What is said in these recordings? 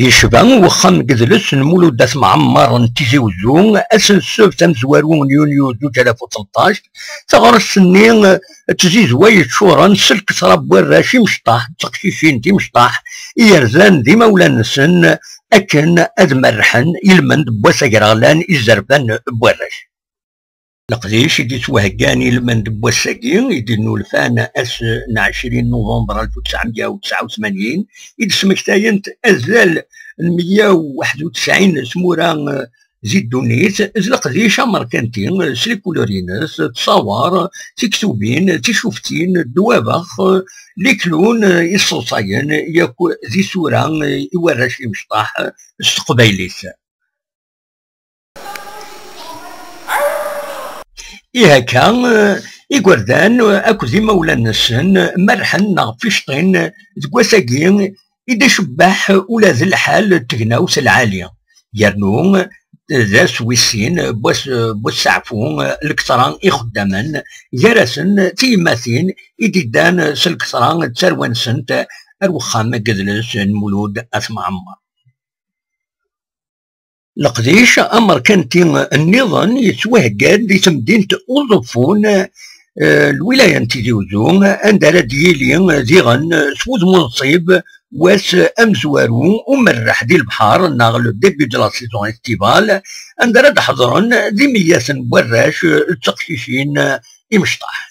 يشبه وخم قدلس نمولو داس معمر نتيزي وزون اسن سوف تمزوارون يونيو 2013 ثغر السنين تزي زوايد شورا نسلك صراب وراشي مشطاح تقشيشين تي مشطاح يرزان ديما ولا نسن اكن ادمرحن يلمند بواسا غرغلان الزربان بوراش القديش يدي توهقاني المند بواساكين يدي نولفان اس 20 نوفمبر 1989 يدي سمكتاينت ازال 191 سمورا زيد دونيت القديش امريكانتين سليكولورينس تصاور تكتوبين تشوفتين دوابخ ليكلون يصوصاين ياكو ذي سورا يوراشي مشطاح استقبايليس كان يقردان اكو ذي مولا نسن مرحن في شطين تقواساكين إذا شباح ولا ذي الحال تقناوس العالية يرنو ذا سويسين بوس عفون الكسران يخدمن جرسن تيماثين إديدان سلكسران تسروان سنت الوخام قدلس المولود أثم عمر القديش امريكانتي النظام يتوهقاد دي تمدينة أوظفون الولاية نتيجي وزون اندرا ديالي ديغن سوز منصيب واس امزوارو ومرح دي البحر ناغل ديبي دو لا سيزون استيفال اندرا تحضرن دي مياسن بوراش التقشيشين يمشطح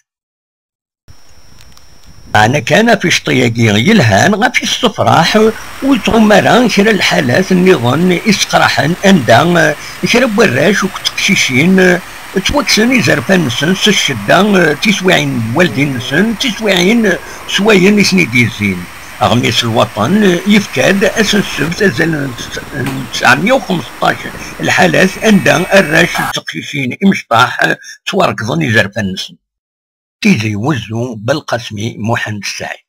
أنا كان في شطياقي يلهان غافي الصفراح وتغمران كرا الحالات النظام إسقراحن أندا كرا بوراش وكتقشيشين توكسن يزرفان نسن الشدة تسويعين والدين نسن تسويعين سواين سنيديزين أغميس الوطن يفكاد أسن السبت أزال 915 الحالات أندا الراش التقشيشين إمشطاح تواركضن يزرفان نسن تيجي وزو بالقسمي محمد السعيد.